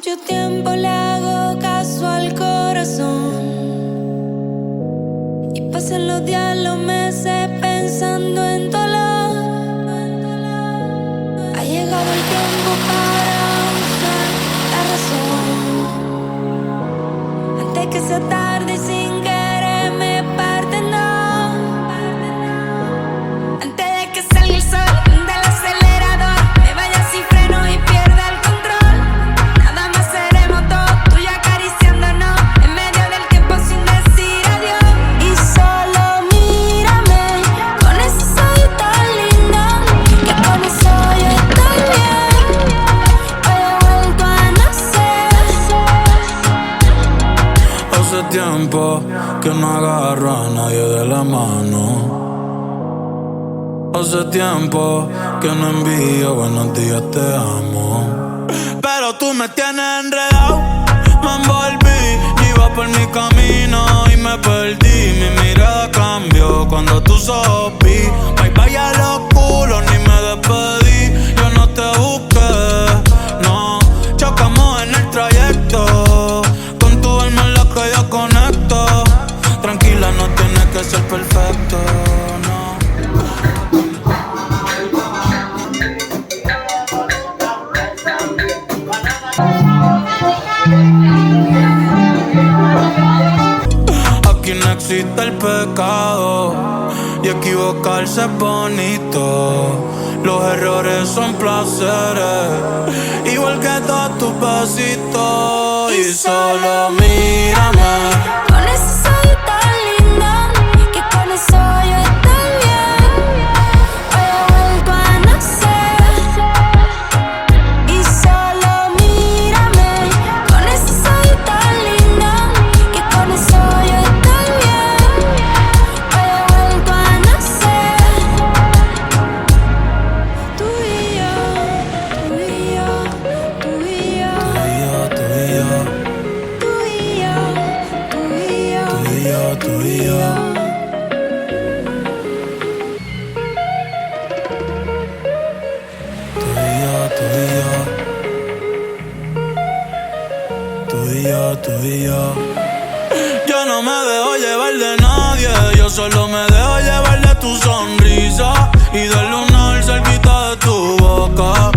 mucho tiempo le hago caso al corazón y pasan los días, los meses pensando en dolor. Ha llegado el tiempo para usar la razón antes que sea tarde y sin querer me parte, no. Antes de que salga el sol del acelerador, me vaya sin freno y pierda el control. Nada más seremos dos, tú y yo acariciándonos en medio del tiempo sin decir adiós. Y solo mírame con ese ojos tan lindo, que con eso yo estoy bien. Hoy he vuelto a nacer. Hace tiempo que no agarro a nadie de la mano. Hace tiempo que no envío buenos días, te amo. Pero tú me tienes enredado, me envolví, iba por mi camino y me perdí. Mi mirada cambió cuando tú sopí. Bye bye a los culos, ni me despedí. Yo no te busqué, no. Chocamos en el trayecto, con tu alma en la que yo conecto. Tranquila, no tienes que ser perfecto, no. Aquí no existe el pecado y equivocarse es bonito. Los errores son placeres, igual que todos tus besitos. Y solo mírame Con ese ojos tan lindo, que con eso yo estoy bien. Hoy he vuelto a nacer. Y solo mírame con ese ojos tan lindo, que con eso yo estoy bien. Hoy he vuelto a nacer. Tú y yo, tú y yo, tú y yo, tú y yo, tú y yo, tú y yo, tú y yo, tú y yo. Tú y yo, tú y yo. Yo no me dejo llevar de nadie, yo solo me dejo llevar de tu sonrisa y del lunar cerquita de tu boca.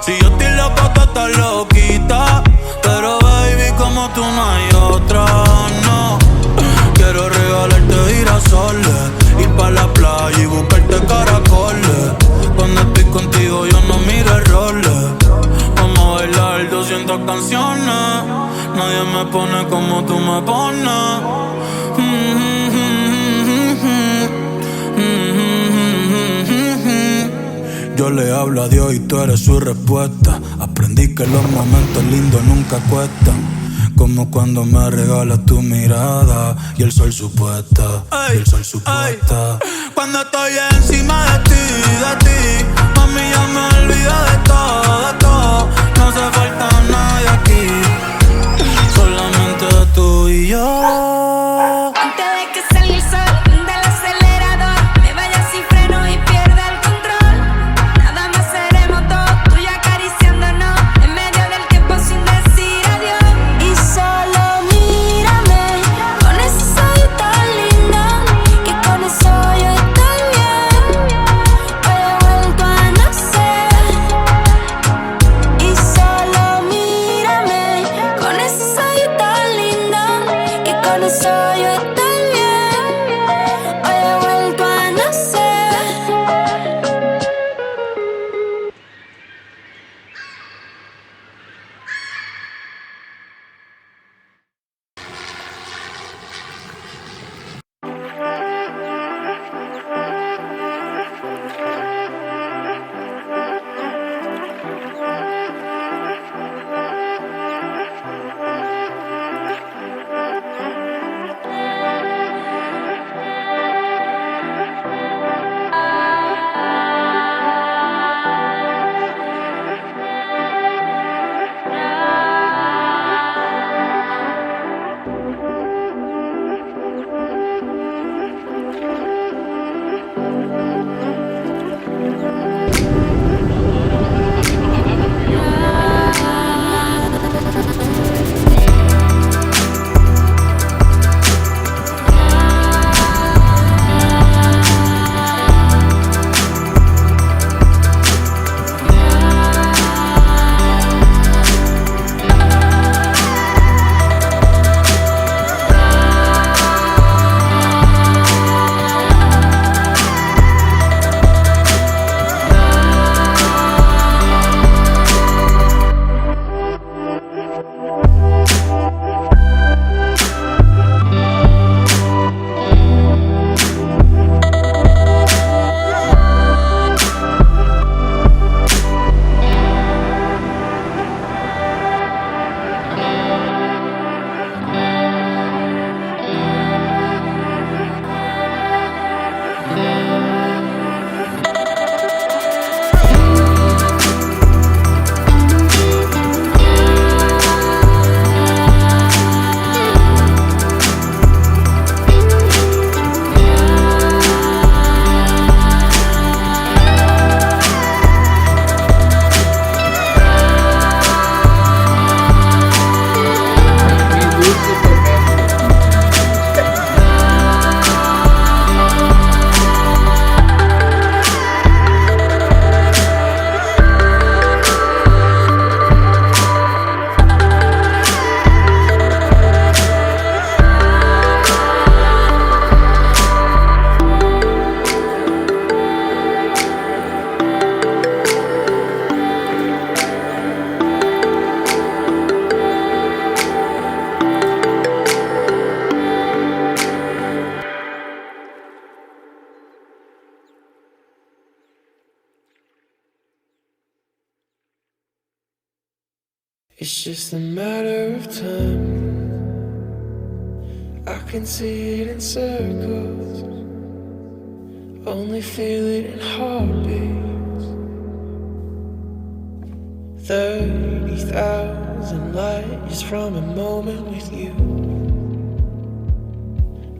Si yo estoy loco, tú estás loquita, pero baby, como tú no hay otra, no. Quiero regalarte girasoles, ir pa' la playa y buscarte caracoles. Cuando estoy contigo yo no miro errores. Vamos a bailar 200 canciones, nadie me pone como tú me pones. Yo le hablo a Dios y tú eres su respuesta. Aprendí que los momentos lindos nunca cuestan, como cuando me regalas tu mirada y el sol supuesta, y el sol supuesta. Cuando estoy encima de ti, mami, ya me olvido de todo. No hace falta nadie aquí, solamente tú y yo. antes de que salga el sol del acelerador, me vaya sin freno y pierda el control. Nada más seremos dos, tú y yo acariciándonos en medio del tiempo sin decir adiós. Y solo mírame con ese ojos tan lindo, que con eso yo estoy bien. Hoy he vuelto a nacer. Y solo It's just a matter of time. I can see it in circles, only feel it in heartbeats. 30,000 lights from a moment with you,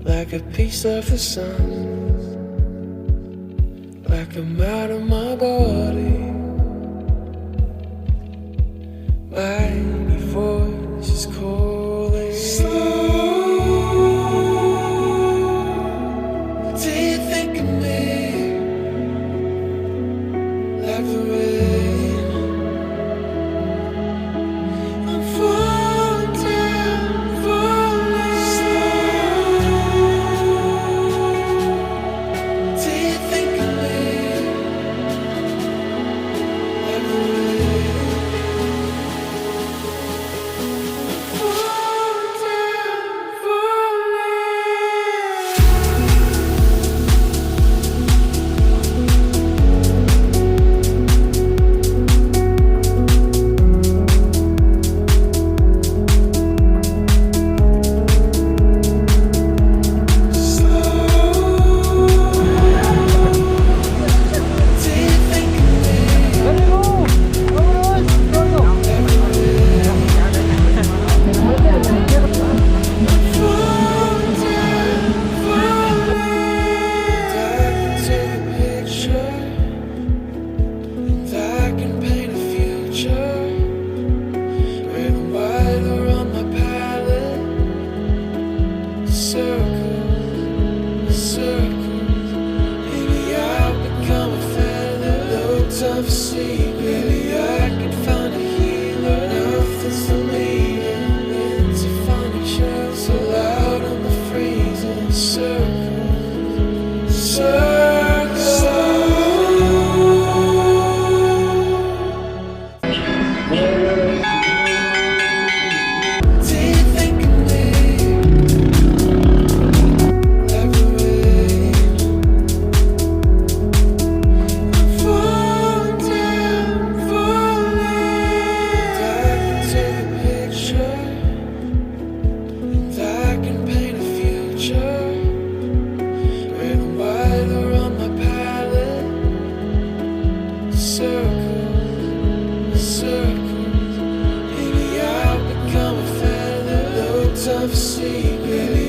like a piece of the sun, like I'm out of my body. Mighty voice is calling. Slow. Do you think of me like the rain? I'm falling down, falling slow. Do you think of me like the rain? Of secret.